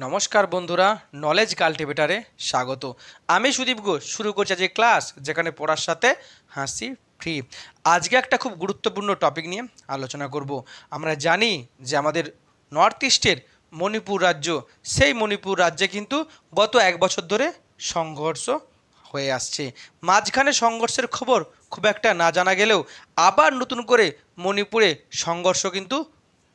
নমস্কার বন্ধুরা, নলেজ কাল্টিভেটারে স্বাগত। আমি সুদীপ ঘোষ শুরু করছি আজকে ক্লাস, যেখানে পড়ার সাথে হাসি ফ্রি। আজকে একটা খুব গুরুত্বপূর্ণ টপিক নিয়ে আলোচনা করব। আমরা জানি যে আমাদের নর্থ ইস্টের মণিপুর রাজ্য, সেই মণিপুর রাজ্যে কিন্তু গত 1 বছর ধরে সংঘর্ষ হয়ে আসছে। মাঝখানে সংঘর্ষের খবর খুব একটা না জানা গেলেও আবার নতুন করে মণিপুরে সংঘর্ষ কিন্তু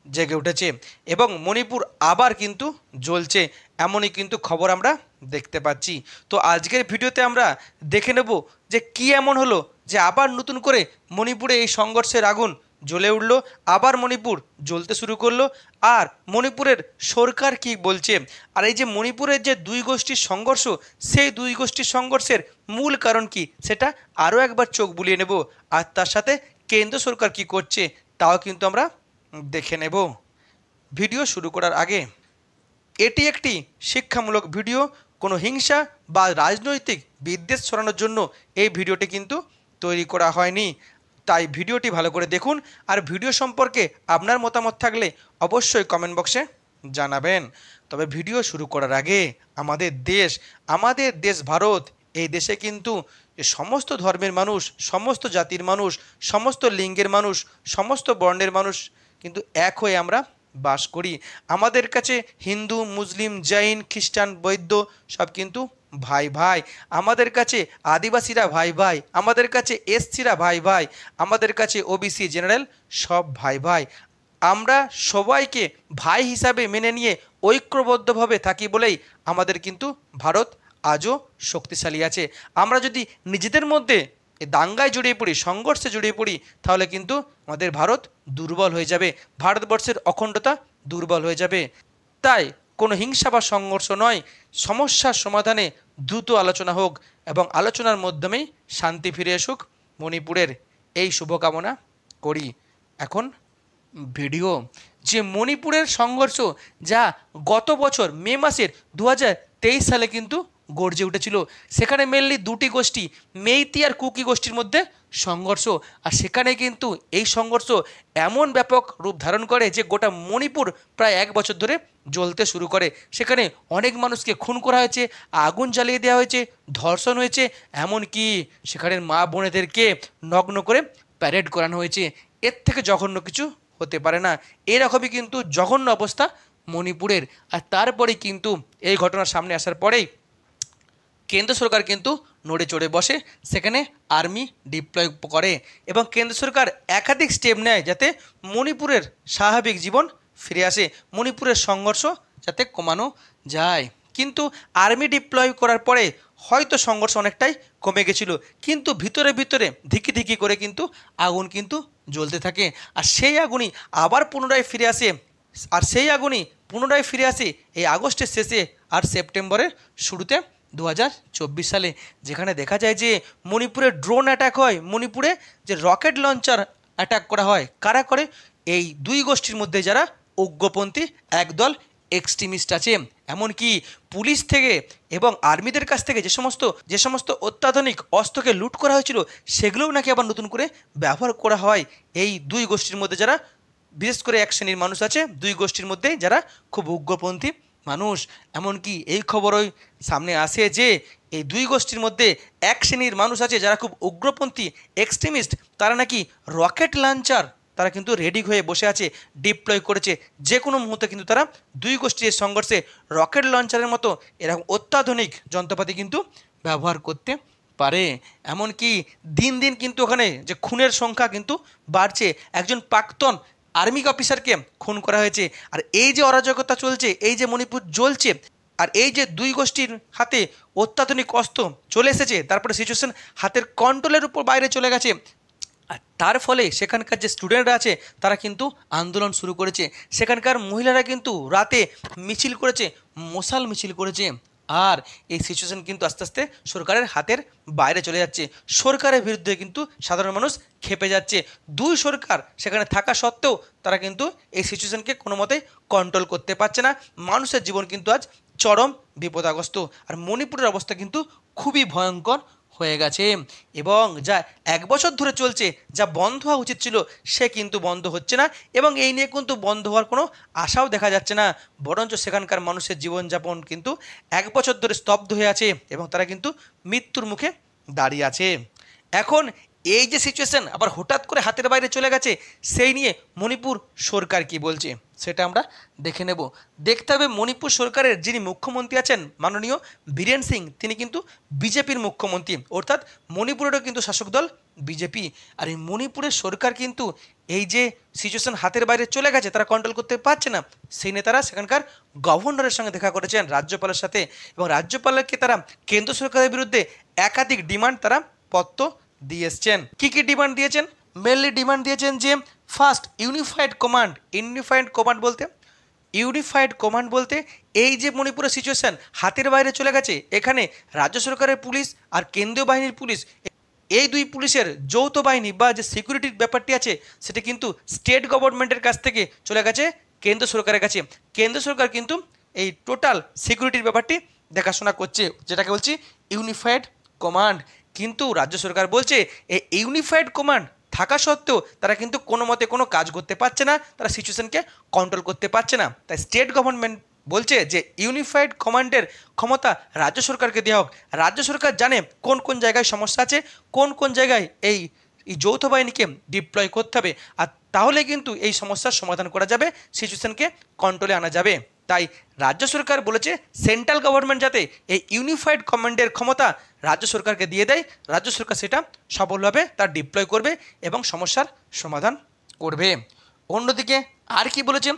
জেগে উঠেছে এবং মণিপুর আবার কিন্তু জ্বলছে, এমনই কিন্তু খবর আমরা দেখতে পাচ্ছি। তো আজকের ভিডিওতে আমরা দেখে নেব যে কি এমন হলো যে আবার নতুন করে মণিপুরে এই সংঘর্ষের আগুন জ্বলে উঠল, আবার মণিপুর জ্বলতে শুরু করলো। আর মণিপুরের সরকার কি বলছে, আর এই যে মণিপুরের যে দুই গোষ্ঠীর সংঘর্ষ, সেই দুই গোষ্ঠীর সংঘর্ষের মূল কারণ কি, সেটা আরও একবার চোখ বুলিয়ে নেব। আর তার সাথে কেন্দ্র সরকার কি করছে তাও কিন্তু আমরা দেখে নেব। ভিডিও শুরু করার আগে, এটি একটি শিক্ষামূলক ভিডিও, কোনো হিংসা বা রাজনৈতিক বিদ্বেষ ছড়ানোর জন্য এই ভিডিওটি কিন্তু তৈরি করা হয়নি। তাই ভিডিওটি ভালো করে দেখুন, আর ভিডিও সম্পর্কে আপনার মতামত থাকলে অবশ্যই কমেন্ট বক্সে জানাবেন। তবে ভিডিও শুরু করার আগে, আমাদের দেশ ভারত, এই দেশে কিন্তু সমস্ত ধর্মের মানুষ, সমস্ত জাতির মানুষ, সমস্ত লিঙ্গের মানুষ, সমস্ত বর্ণের মানুষ কিন্তু এক হয়ে আমরা বাস করি। আমাদের কাছে হিন্দু, মুসলিম, জৈন, খ্রিস্টান, বৌদ্ধ সব কিন্তু ভাই ভাই। আমাদের কাছে আদিবাসীরা ভাই ভাই, আমাদের কাছে এসসিরা ভাই ভাই, আমাদের কাছে ওবিসি, জেনারেল সব ভাই ভাই। আমরা সবাইকে ভাই হিসাবে মেনে নিয়ে ঐক্যবদ্ধভাবে থাকি বলেই আমাদের কিন্তু ভারত আজও শক্তিশালী আছে। আমরা যদি নিজেদের মধ্যে দাঙ্গায় জড়িয়ে পড়ি, সংঘর্ষে জড়িয়ে পড়ি, তাহলে কিন্তু আমাদের ভারত দুর্বল হয়ে যাবে, ভারতবর্ষের অখণ্ডতা দুর্বল হয়ে যাবে। তাই কোনো হিংসা বা সংঘর্ষ নয়, সমস্যার সমাধানে দ্রুত আলোচনা হোক এবং আলোচনার মাধ্যমেই শান্তি ফিরে আসুক মণিপুরের, এই শুভকামনা করি। এখন ভিডিও, যে মণিপুরের সংঘর্ষ যা গত বছর মে মাসের 2023 সালে কিন্তু গর্জে উঠেছিল, সেখানে মেনলি দুটি গোষ্ঠী, মেইতি আর কুকি গোষ্ঠীর মধ্যে সংঘর্ষ। আর সেখানে কিন্তু এই সংঘর্ষ এমন ব্যাপক রূপ ধারণ করে যে গোটা মণিপুর প্রায় 1 বছর ধরে জ্বলতে শুরু করে। সেখানে অনেক মানুষকে খুন করা হয়েছে, আগুন জ্বালিয়ে দেওয়া হয়েছে, ধর্ষণ হয়েছে, এমনকি সেখানের মা বোনেদেরকে নগ্ন করে প্যারেড করানো হয়েছে। এর থেকে জঘন্য কিছু হতে পারে না। এরকমই কিন্তু জঘন্য অবস্থা মণিপুরের। আর তারপরেই কিন্তু এই ঘটনার সামনে আসার পরেই কেন্দ্র সরকার কিন্তু নড়ে চড়ে বসে, সেখানে আর্মি ডিপ্লয় করে এবং কেন্দ্র সরকার একাধিক স্টেপ নেয় যাতে মণিপুরের স্বাভাবিক জীবন ফিরে আসে, মণিপুরের সংঘর্ষ যাতে কমানো যায়। কিন্তু আর্মি ডিপ্লয় করার পরে হয়তো সংঘর্ষ অনেকটাই কমে গেছিলো, কিন্তু ভিতরে ভিতরে ধিকি ধিকি করে কিন্তু আগুন কিন্তু জ্বলতে থাকে। আর সেই আগুনই আবার পুনরায় ফিরে আসে, এই আগস্টের শেষে আর সেপ্টেম্বরের শুরুতে 2024 সালে, যেখানে দেখা যায় যে মণিপুরে ড্রোন অ্যাটাক হয়, মণিপুরে যে রকেট লঞ্চার অ্যাটাক করা হয়। কারা করে? এই দুই গোষ্ঠীর মধ্যে যারা উগ্রপন্থী একদল এক্সট্রিমিস্ট আছে। এমনকি পুলিশ থেকে এবং আর্মিদের কাছ থেকে যে সমস্ত অত্যাধুনিক অস্ত্রকে লুট করা হয়েছিল, সেগুলোও নাকি আবার নতুন করে ব্যবহার করা হয় এই দুই গোষ্ঠীর মধ্যে যারা, বিশেষ করে এক শ্রেণীর মানুষ আছে দুই গোষ্ঠীর মধ্যে যারা খুব উগ্রপন্থী মানুষ। এমনকি এই খবরই সামনে আসে যে এই দুই গোষ্ঠীর মধ্যে এক শ্রেণীর মানুষ আছে যারা খুব উগ্রপন্থী এক্সট্রিমিস্ট, তারা নাকি রকেট লঞ্চার তারা কিন্তু রেডি হয়ে বসে আছে, ডিপ্লয় করেছে। যে কোনো মুহূর্তে কিন্তু তারা দুই গোষ্ঠীর সংঘর্ষে রকেট লঞ্চারের মতো এরকম অত্যাধুনিক যন্ত্রপাতি কিন্তু ব্যবহার করতে পারে। এমনকি দিন দিন কিন্তু ওখানে যে খুনের সংখ্যা কিন্তু বাড়ছে, একজন প্রাক্তন আর্মি অফিসারকে খুন করা হয়েছে। আর এই যে অরাজকতা চলছে, এই যে মণিপুর জ্বলছে, আর এই যে দুই গোষ্ঠীর হাতে অত্যাধুনিক অস্ত্র চলে এসেছে, তারপরে সিচুয়েশন হাতের কন্ট্রোলের উপর বাইরে চলে গেছে। আর তার ফলে সেখানকার যে স্টুডেন্টরা আছে তারা কিন্তু আন্দোলন শুরু করেছে, সেখানকার মহিলারা কিন্তু রাতে মিছিল করেছে, মশাল মিছিল করেছে। আর এই সিচুয়েশন কিন্তু আস্তে আস্তে সরকারের হাতের বাইরে চলে যাচ্ছে, সরকারের বিরুদ্ধে কিন্তু সাধারণ মানুষ খেপে যাচ্ছে। দুই সরকার সেখানে থাকা সত্ত্বেও তারা কিন্তু এই সিচুয়েশনকে কোনো মতেই কন্ট্রোল করতে পারছে না। মানুষের জীবন কিন্তু আজ চরম বিপদাগ্রস্ত। আর মণিপুরের অবস্থা কিন্তু খুবই ভয়ঙ্কর হয়ে গেছে এবং যা 1 বছর ধরে চলছে, যা বন্ধ হওয়া উচিত ছিল সে কিন্তু বন্ধ হচ্ছে না এবং এই নিয়ে কিন্তু বন্ধ হওয়ার কোনো আশাও দেখা যাচ্ছে না, বরঞ্চ সেখানকার মানুষের জীবনযাপন কিন্তু 1 বছর ধরে স্তব্ধ হয়ে আছে এবং তারা কিন্তু মৃত্যুর মুখে দাঁড়িয়ে আছে। এখন এই যে সিচুয়েশন আবার হঠাৎ করে হাতের বাইরে চলে গেছে, সেই নিয়ে মণিপুর সরকার কি বলছে সেটা আমরা দেখে নেব। দেখতে হবে মণিপুর সরকারের যিনি মুখ্যমন্ত্রী আছেন মাননীয় বীরেন সিং, তিনি কিন্তু বিজেপির মুখ্যমন্ত্রী, অর্থাৎ মণিপুরেরও কিন্তু শাসক দল বিজেপি। আর এই মণিপুরের সরকার কিন্তু এই যে সিচুয়েশন হাতের বাইরে চলে গেছে, তারা কন্ট্রোল করতে পারছে না, সেই নেতারা সেখানকার গভর্নরের সঙ্গে দেখা করেছেন, রাজ্যপালের সাথে, এবং রাজ্যপালকে তারা কেন্দ্র সরকারের বিরুদ্ধে একাধিক ডিমান্ড তারা পত্র দিয়ে এসছেন। কী কী ডিমান্ড দিয়েছেন? মেনলি ডিমান্ড দিয়েছেন যে ফার্স্ট ইউনিফাইড কমান্ড বলতে এই যে মণিপুরের সিচুয়েশন হাতের বাইরে চলে গেছে, এখানে রাজ্য সরকারের পুলিশ আর কেন্দ্রীয় বাহিনীর পুলিশ, এই দুই পুলিশের যৌথ বাহিনী বা যে সিকিউরিটির ব্যাপারটি আছে সেটা কিন্তু স্টেট গভর্নমেন্টের কাছ থেকে চলে গেছে কেন্দ্র সরকারের কাছে। কেন্দ্র সরকার কিন্তু এই টোটাল সিকিউরিটির ব্যাপারটি দেখাশোনা করছে, যেটাকে বলছি ইউনিফাইড কমান্ড। কিন্তু রাজ্য সরকার বলছে এই ইউনিফাইড কমান্ড থাকা সত্ত্বেও তারা কিন্তু কোনো মতে কোনো কাজ করতে পারছে না, তারা সিচুয়েশনকে কন্ট্রোল করতে পারছে না। তাই স্টেট গভর্নমেন্ট বলছে যে ইউনিফাইড কমান্ডের ক্ষমতা রাজ্য সরকারকে দেওয়া হোক। রাজ্য সরকার জানে কোন কোন জায়গায় সমস্যা আছে, কোন কোন জায়গায় এই যৌথ বাহিনীকে ডিপ্লয় করতে হবে, আর তাহলে কিন্তু এই সমস্যার সমাধান করা যাবে, সিচুয়েশনকে কন্ট্রোলে আনা যাবে। তাই রাজ্য সরকার বলেছে সেন্ট্রাল গভর্নমেন্ট যাতে এই ইউনিফাইড কমান্ডের ক্ষমতা রাজ্য সরকারকে দিয়ে দেয়, রাজ্য সরকার সেটা সফলভাবে তার ডিপ্লয় করবে এবং সমস্যার সমাধান করবে। অন্যদিকে আর কি বলেছে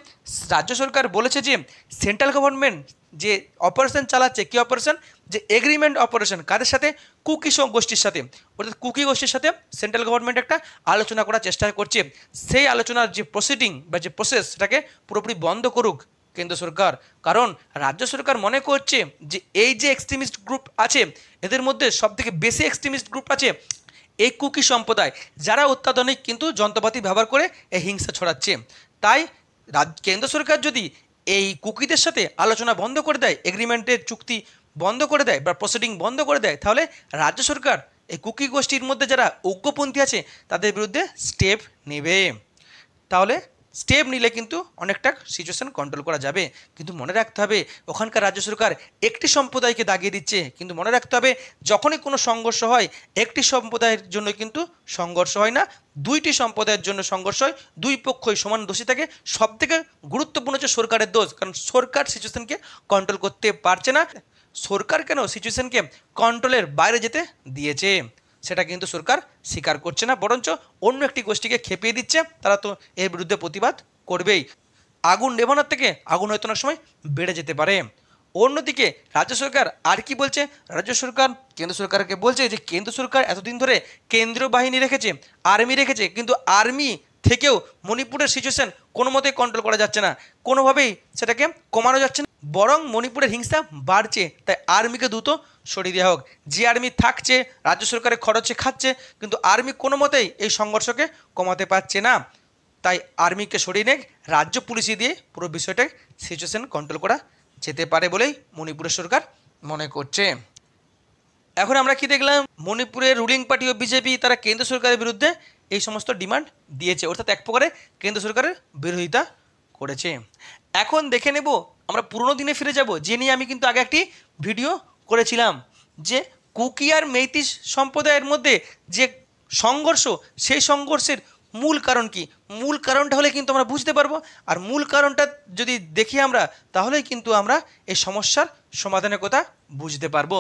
রাজ্য সরকার? বলেছে যে সেন্ট্রাল গভর্নমেন্ট যে অপারেশন চালাচ্ছে, কি অপারেশন? যে এগ্রিমেন্ট অপারেশন, কাদের সাথে? কুকি গোষ্ঠীর সাথে, অর্থাৎ কুকি গোষ্ঠীর সাথে সেন্ট্রাল গভর্নমেন্ট একটা আলোচনা করার চেষ্টা করছে। সেই আলোচনার যে প্রসিডিং বা যে প্রসেস সেটাকে পুরোপুরি বন্ধ করুক কেন্দ্র সরকার, কারণ রাজ্য সরকার মনে করছে যে এই যে এক্সট্রিমিস্ট গ্রুপ আছে এদের মধ্যে সবথেকে বেশি এক্সট্রিমিস্ট গ্রুপ আছে এই কুকি সম্প্রদায়, যারা অত্যাধুনিক কিন্তু যন্ত্রপাতি ব্যবহার করে এই হিংসা ছড়াচ্ছে। তাই কেন্দ্র সরকার যদি এই কুকিদের সাথে আলোচনা বন্ধ করে দেয়, এগ্রিমেন্টের চুক্তি বন্ধ করে দেয় বা প্রসিডিং বন্ধ করে দেয়, তাহলে রাজ্য সরকার এই কুকি গোষ্ঠীর মধ্যে যারা উগ্রপন্থী আছে তাদের বিরুদ্ধে স্টেপ নেবে। তাহলে স্টেপ নিলে কিন্তু অনেকটা সিচুয়েশন কন্ট্রোল করা যাবে। কিন্তু মনে রাখতে হবে ওখানকার রাজ্য সরকার একটি সম্প্রদায়কে দাগিয়ে দিচ্ছে, কিন্তু মনে রাখতে হবে যখনই কোনো সংঘর্ষ হয় একটি সম্প্রদায়ের জন্য কিন্তু সংঘর্ষ হয় না, দুইটি সম্প্রদায়ের জন্য সংঘর্ষ হয়, দুই পক্ষই সমান দোষী থাকে। সবথেকে গুরুত্বপূর্ণ হচ্ছে সরকারের দোষ, কারণ সরকার সিচুয়েশনকে কন্ট্রোল করতে পারছে না। সরকার কেন সিচুয়েশনকে কন্ট্রোলের বাইরে যেতে দিয়েছে সেটা কিন্তু সরকার স্বীকার করছে না, বরঞ্চ অন্য একটি গোষ্ঠীকে খেপিয়ে দিচ্ছে, তারা তো এর বিরুদ্ধে প্রতিবাদ করবেই। আগুন নেভানোর থেকে আগুন হয়তো অনেক সময় বেড়ে যেতে পারে। অন্যদিকে রাজ্য সরকার আর কি বলছে? রাজ্য সরকার কেন্দ্র সরকারকে বলছে যে কেন্দ্র সরকার এতদিন ধরে কেন্দ্রীয় বাহিনী রেখেছে, আর্মি রেখেছে, কিন্তু আর্মি থেকেও মণিপুরের সিচুয়েশন কোনো মতেই কন্ট্রোল করা যাচ্ছে না, কোনোভাবেই সেটাকে কমানো যাচ্ছে না, বরং মণিপুরের হিংসা বাড়ছে। তাই আর্মিকে দ্রুত সরিয়ে দেওয়া হোক। যে আর্মি থাকছে রাজ্য সরকারের খরচে খাচ্ছে, কিন্তু আর্মি কোনো মতেই এই সংঘর্ষকে কমাতে পারছে না। তাই আর্মিকে সরিয়ে নেক, রাজ্য পুলিশে দিয়ে পুরো বিষয়টা সিচুয়েশন কন্ট্রোল করা যেতে পারে বলেই মণিপুরের সরকার মনে করছে। এখন আমরা কি দেখলাম? মণিপুরের রুলিং পার্টি ও বিজেপি তারা কেন্দ্র সরকারের বিরুদ্ধে এই সমস্ত ডিমান্ড দিয়েছে, অর্থাৎ এক প্রকারে কেন্দ্র সরকারের বিরোধিতা করেছে। এখন দেখে নেব আমরা পুরনো দিনে ফিরে যাব, যে নিয়ে আমি কিন্তু আগে একটি ভিডিও করেছিলাম, যে কুকি আর মেইতি সম্প্রদায়ের মধ্যে যে সংঘর্ষ, সেই সংঘর্ষের মূল কারণ কি? মূল কারণটা হলে কিন্তু আমরা বুঝতে পারবো, আর মূল কারণটা যদি দেখি আমরা তাহলেই কিন্তু আমরা এই সমস্যার সমাধানের কথা বুঝতে পারবো।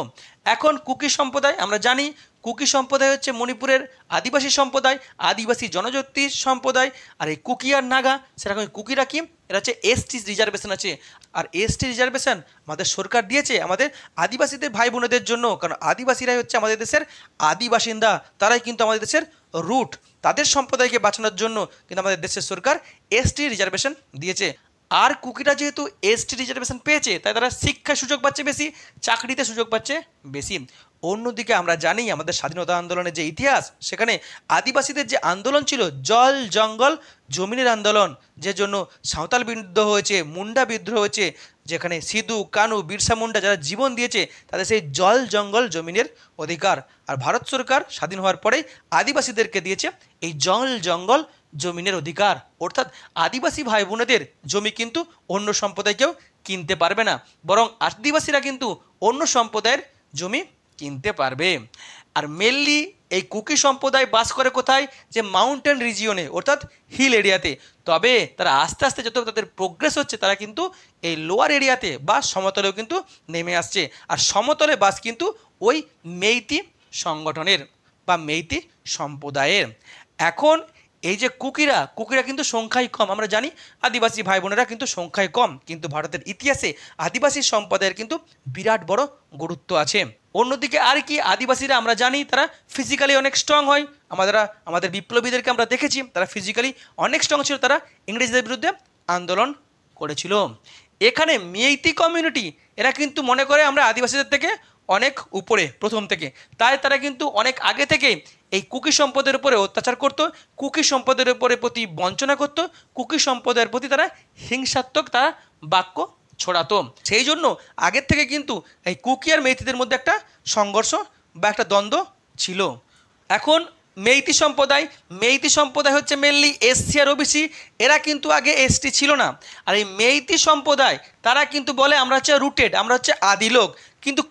এখন কুকি সম্প্রদায়, আমরা জানি কুকি সম্প্রদায় হচ্ছে মণিপুরের আদিবাসী সম্প্রদায়, আদিবাসী জনজাতি সম্প্রদায়। আর এই কুকি আর নাগা, সেরকম কুকিরা কি, এরা হচ্ছে এসটি রিজার্ভেশন আছে। আর এসটি রিজার্ভেশন আমাদের সরকার দিয়েছে আমাদের আদিবাসীদের ভাই বোনেদের জন্য, কারণ আদিবাসীরাই হচ্ছে আমাদের দেশের আদি বাসিন্দা, তারাই কিন্তু আমাদের দেশের রুট। তাদের সম্প্রদায়কে বাঁচানোর জন্য কিন্তু আমাদের দেশের সরকার এসটি রিজার্ভেশন দিয়েছে। আর কুকিরা যেহেতু এসটি রিজার্ভেশন পেয়েছে, তাই তারা শিক্ষার সুযোগ পাচ্ছে বেশি, চাকরিতে সুযোগ পাচ্ছে বেশি। অন্যদিকে আমরা জানি আমাদের স্বাধীনতা আন্দোলনের যে ইতিহাস, সেখানে আদিবাসীদের যে আন্দোলন ছিল জল জঙ্গল জমিনের আন্দোলন, যে জন্য সাঁওতাল বিদ্রোহ হয়েছে, মুন্ডা বিদ্রোহ হয়েছে, যেখানে সিধু কানু বিরসা মুন্ডা যারা জীবন দিয়েছে তাদের সেই জল জঙ্গল জমিনের অধিকার। আর ভারত সরকার স্বাধীন হওয়ার পরেই আদিবাসীদেরকে দিয়েছে এই জল জঙ্গল জমিনের অধিকার, অর্থাৎ আদিবাসী ভাই বোনেদের জমি কিন্তু অন্য সম্প্রদায় কেউ কিনতে পারবে না, বরং আদিবাসীরা কিন্তু অন্য সম্প্রদায়ের জমি কিনতে পারবে। আর মেনলি এই কুকি সম্প্রদায় বাস করে কোথায়, যে মাউন্টেন রিজিয়নে অর্থাৎ হিল এরিয়াতে। তবে তারা আস্তে আস্তে যত তাদের প্রোগ্রেস হচ্ছে তারা কিন্তু এই লোয়ার এরিয়াতে বা সমতলেও কিন্তু নেমে আসছে। আর সমতলে বাস কিন্তু ওই মেইতি সংগঠনের বা মেইতি সম্প্রদায়ের। এখন এই যে কুকিরা কিন্তু সংখ্যায় কম, আমরা জানি আদিবাসী ভাই বোনেরা কিন্তু সংখ্যায় কম, কিন্তু ভারতের ইতিহাসে আদিবাসী সম্প্রদায়ের কিন্তু বিরাট বড় গুরুত্ব আছে। অন্যদিকে আর কি, আদিবাসীরা আমরা জানি তারা ফিজিক্যালি অনেক স্ট্রং হয়। আমাদের বিপ্লবীদেরকে আমরা দেখেছি তারা ফিজিক্যালি অনেক স্ট্রং ছিল, তারা ইংরেজদের বিরুদ্ধে আন্দোলন করেছিল। এখানে মেইতি কমিউনিটি এরা কিন্তু মনে করে আমরা আদিবাসীদের থেকে অনেক উপরে প্রথম থেকে, তাই তারা কিন্তু অনেক আগে থেকে এই কুকি সম্পদের উপরে অত্যাচার করত, কুকি সম্পদের উপরে প্রতি বঞ্চনা করত, কুকি সম্প্রদায়ের প্রতি তারা হিংসাত্মক তারা বাক্য ছড়াতো। সেই জন্য আগের থেকে কিন্তু এই কুকি আর মেইতিদের মধ্যে একটা সংঘর্ষ বা একটা দ্বন্দ্ব ছিল। এখন মেইতি সম্প্রদায় হচ্ছে মেনলি এসসি আর ওবিসি, এরা কিন্তু আগে এসটি ছিল না। আর এই মেইতি সম্প্রদায় তারা কিন্তু বলে আমরা হচ্ছে রুটেড, আমরা হচ্ছে আদি লোক। কিন্তু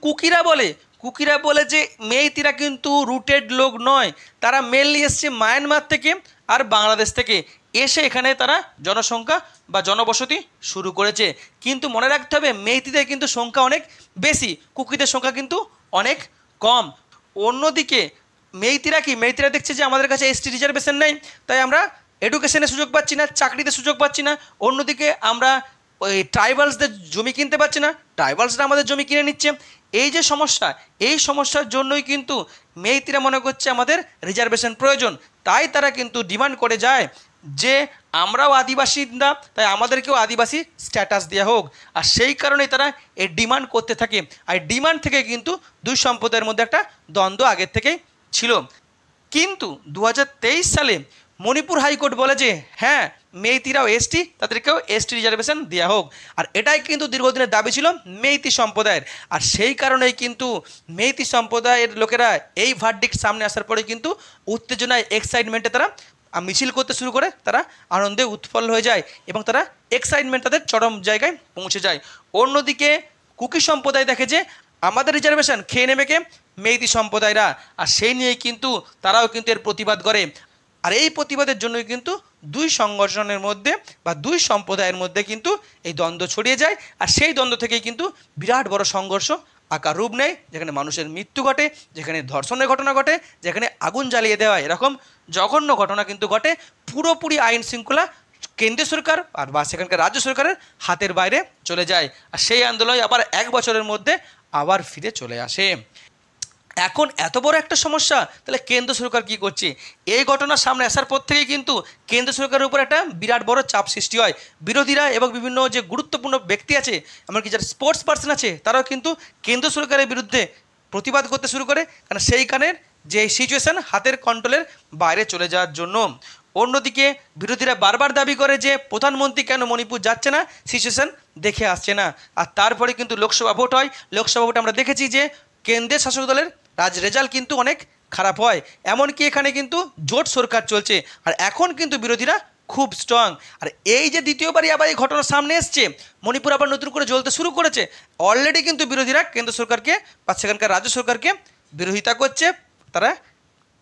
কুকিরা বলে যে মেইতিরা কিন্তু রুটেড লোক নয়, তারা মেনলি এসছে মায়ানমার থেকে আর বাংলাদেশ থেকে, এসে এখানে তারা জনসংখ্যা বা জনবসতি শুরু করেছে। কিন্তু মনে রাখতে হবে মেইতিদের কিন্তু সংখ্যা অনেক বেশি, কুকিদের সংখ্যা কিন্তু অনেক কম। অন্যদিকে মেইতিরা দেখছে যে আমাদের কাছে এসটি রিজার্ভেশন নেই, তাই আমরা এডুকেশনের সুযোগ পাচ্ছি না, চাকরিতে সুযোগ পাচ্ছি না। অন্যদিকে আমরা ওই ট্রাইবালসদের জমি কিনতে পারছি না, ট্রাইবালসরা আমাদের জমি কিনে নিচ্ছে। এই যে সমস্যা, এই সমস্যার জন্যই কিন্তু মেইতিরা মনে করছে আমাদের রিজার্ভেশন প্রয়োজন, তাই তারা কিন্তু ডিমান্ড করে যায় যে আমরাও আদিবাসী না, তাই আমাদেরকেও আদিবাসী স্ট্যাটাস দেওয়া হোক। আর সেই কারণেই তারা এই ডিমান্ড করতে থাকে। আর ডিমান্ড থেকে কিন্তু দুই সম্প্রদায়ের মধ্যে একটা দ্বন্দ্ব আগের থেকেই ছিল। কিন্তু 2023 সালে মণিপুর হাইকোর্ট বলে যে হ্যাঁ, মেইতিরাও এসটি, তাদেরকেও এসটি রিজার্ভেশন দেওয়া হোক। আর এটাই কিন্তু দীর্ঘদিনের দাবি ছিল মেইতি সম্প্রদায়ের। আর সেই কারণেই কিন্তু মেইতি সম্প্রদায়ের লোকেরা এই ভার্ডিক্ট সামনে আসার পরে কিন্তু উত্তেজনায়, এক্সাইটমেন্টে তারা মিছিল করতে শুরু করে, তারা আনন্দে উৎফুল্ল হয়ে যায় এবং তারা এক্সাইটমেন্ট তাদের চরম জায়গায় পৌঁছে যায়। অন্যদিকে কুকি সম্প্রদায় দেখে যে আমাদের রিজার্ভেশন খেয়ে নেবে কে, মেইতি সম্প্রদায়রা। আর সেই নিয়েই কিন্তু তারাও কিন্তু এর প্রতিবাদ করে। আর এই প্রতিবাদের জন্যই কিন্তু দুই সংগঠনের মধ্যে বা দুই সম্প্রদায়ের মধ্যে কিন্তু এই দ্বন্দ্ব ছড়িয়ে যায়। আর সেই দ্বন্দ্ব থেকেই কিন্তু বিরাট বড় সংঘর্ষ আকার রূপ নেয়, যেখানে মানুষের মৃত্যু ঘটে, যেখানে ধর্ষণের ঘটনা ঘটে, যেখানে আগুন জ্বালিয়ে দেওয়া, এরকম জঘন্য ঘটনা কিন্তু ঘটে। পুরোপুরি আইন শৃঙ্খলা কেন্দ্রীয় সরকার আর বা সেখানকার রাজ্য সরকারের হাতের বাইরে চলে যায়। আর সেই আন্দোলন আবার 1 বছরের মধ্যে আবার ফিরে চলে আসে। এখন এত বড় একটা সমস্যা, তাহলে কেন্দ্র সরকার কী করছে? এই ঘটনার সামনে আসার পর থেকেই কিন্তু কেন্দ্র সরকারের উপর একটা বিরাট বড় চাপ সৃষ্টি হয়। বিরোধীরা এবং বিভিন্ন যে গুরুত্বপূর্ণ ব্যক্তি আছে, এমনকি যারা স্পোর্টস পার্সন আছে, তারাও কিন্তু কেন্দ্র সরকারের বিরুদ্ধে প্রতিবাদ করতে শুরু করে, কারণ সেইখানের যে সিচুয়েশান হাতের কন্ট্রোলের বাইরে চলে যাওয়ার জন্য। অন্যদিকে বিরোধীরা বারবার দাবি করে যে প্রধানমন্ত্রী কেন মণিপুর যাচ্ছে না, সিচুয়েশান দেখে আসছে না। আর তারপরে কিন্তু লোকসভা ভোট হয়। লোকসভা ভোটে আমরা দেখেছি যে কেন্দ্রের শাসক দলের রেজাল্ট কিন্তু অনেক খারাপ হয়। এমনকি এখানে কিন্তু জোট সরকার চলছে। আর এখন কিন্তু বিরোধীরা খুব স্ট্রং। আর এই যে দ্বিতীয়বারই আবার এই ঘটনার সামনে এসছে, মণিপুর আবার নতুন করে জ্বলতে শুরু করেছে, অলরেডি কিন্তু বিরোধীরা কেন্দ্র সরকারকে বা সেখানকার রাজ্য সরকারকে বিরোধিতা করছে, তারা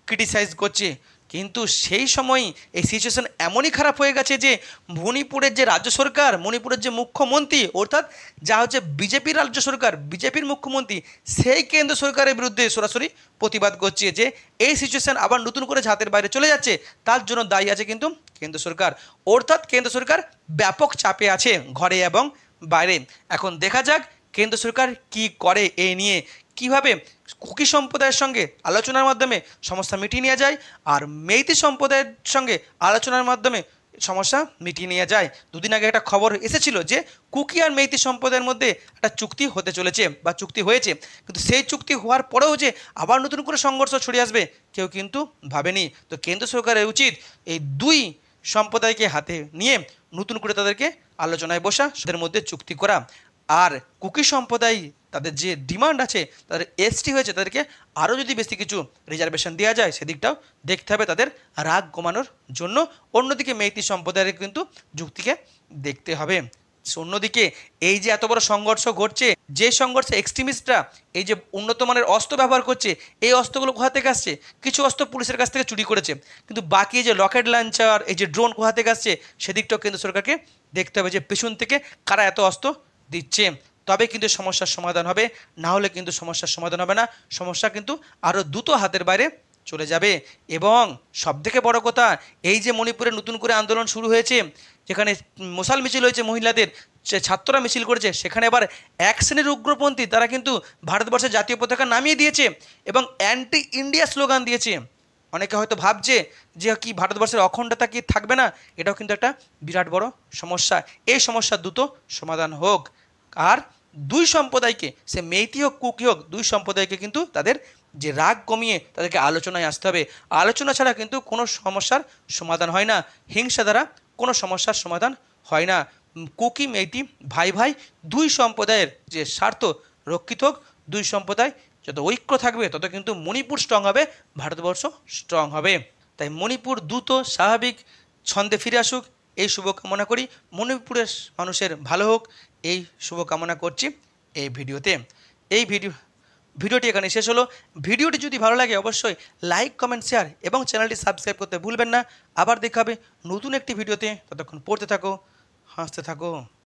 ক্রিটিসাইজ করছে। কিন্তু সেই সময়ই এই সিচুয়েশন এমনই খারাপ হয়ে গেছে যে মণিপুরের যে রাজ্য সরকার, মণিপুরের যে মুখ্যমন্ত্রী, অর্থাৎ যা হচ্ছে বিজেপির রাজ্য সরকার, বিজেপির মুখ্যমন্ত্রী, সেই কেন্দ্র সরকারের বিরুদ্ধে সরাসরি প্রতিবাদ করছে যে এই সিচুয়েশন আবার নতুন করে হাতের বাইরে চলে যাচ্ছে, তার জন্য দায়ী আছে কিন্তু কেন্দ্র সরকার। অর্থাৎ কেন্দ্র সরকার ব্যাপক চাপে আছে ঘরে এবং বাইরে। এখন দেখা যাক কেন্দ্র সরকার কি করে এই নিয়ে, কিভাবে কুকি সম্প্রদায়ের সঙ্গে আলোচনার মাধ্যমে সমস্যা মিটিয়ে নেওয়া যায় আর মেইতি সম্প্রদায়ের সঙ্গে আলোচনার মাধ্যমে সমস্যা মিটিয়ে নেওয়া যায়। দুদিন আগে একটা খবর এসেছিল যে কুকি আর মেইতি সম্প্রদায়ের মধ্যে একটা চুক্তি হতে চলেছে বা চুক্তি হয়েছে, কিন্তু সেই চুক্তি হওয়ার পরেও যে আবার নতুন করে সংঘর্ষ ছড়িয়ে আসবে কেউ কিন্তু ভাবেনি। তো কেন্দ্র সরকারের উচিত এই দুই সম্প্রদায়কে হাতে নিয়ে নতুন করে তাদেরকে আলোচনায় বসা, তাদের মধ্যে চুক্তি করা। আর কুকি সম্প্রদায় তাদের যে ডিমান্ড আছে, তাদের এসটি হয়েছে, তাদেরকে আরও যদি বেশি কিছু রিজার্ভেশন দেওয়া যায় সেদিকটাও দেখতে হবে তাদের রাগ কমানোর জন্য। অন্যদিকে মেইতি সম্প্রদায়ের কিন্তু যুক্তিকে দেখতে হবে। অন্যদিকে এই যে এত বড় সংঘর্ষ ঘটছে, যে সংঘর্ষে এক্সট্রিমিস্টরা এই যে উন্নত মানের অস্ত্র ব্যবহার করছে, এই অস্ত্রগুলো কোথা থেকে আসছে? কিছু অস্ত্র পুলিশের কাছ থেকে চুরি করেছে, কিন্তু বাকি এই যে রকেট লঞ্চার, এই যে ড্রোন কোথা থেকে আসছে সেদিকটাও কেন্দ্র সরকারকে দেখতে হবে যে পেছন থেকে কারা এত অস্ত্র দিচ্ছে। তবে কিন্তু সমস্যার সমাধান হবে, না হলে কিন্তু সমস্যার সমাধান হবে না, সমস্যা কিন্তু আরও দ্রুত হাতের বাইরে চলে যাবে। এবং সবথেকে বড় কথা, এই যে মণিপুরে নতুন করে আন্দোলন শুরু হয়েছে, যেখানে মশাল মিছিল হয়েছে মহিলাদের, সে ছাত্ররা মিছিল করেছে, সেখানে আবার এক শ্রেণীর উগ্রপন্থী তারা কিন্তু ভারতবর্ষের জাতীয় পতাকা নামিয়ে দিয়েছে এবং অ্যান্টি ইন্ডিয়া স্লোগান দিয়েছে। অনেকে হয়তো ভাবছে যে কি ভারতবর্ষের অখণ্ডতা কি থাকবে না, এটাও কিন্তু একটা বিরাট বড় সমস্যা। এই সমস্যার দ্রুত সমাধান হোক। আর দুই সম্প্রদায়কে, সে মেইতি হোক কুকি হোক, দুই সম্প্রদায়কে কিন্তু তাদের যে রাগ কমিয়ে তাদেরকে আলোচনায় আসতে হবে। আলোচনা ছাড়া কিন্তু কোনো সমস্যার সমাধান হয় না, হিংসা দ্বারা কোনো সমস্যার সমাধান হয় না। কুকি মেইতি ভাই ভাই দুই সম্প্রদায়ের যে স্বার্থ রক্ষিত হোক। দুই সম্প্রদায় যত ঐক্য থাকবে তত কিন্তু মণিপুর স্ট্রং হবে, ভারতবর্ষ স্ট্রং হবে। তাই মণিপুর দ্রুত স্বাভাবিক ছন্দে ফিরে আসুক, এই শুভকামনা করি। মণিপুরের মানুষের ভালো হোক, এই শুভকামনা করছি এই ভিডিওতে। এই ভিডিওটি এখানে শেষ হলো। ভিডিওটি যদি ভালো লাগে অবশ্যই লাইক, কমেন্ট, শেয়ার এবং চ্যানেলটি সাবস্ক্রাইব করতে ভুলবেন না। আবার দেখা হবে নতুন একটি ভিডিওতে। ততক্ষণ পড়তে থাকো, হাসতে থাকো।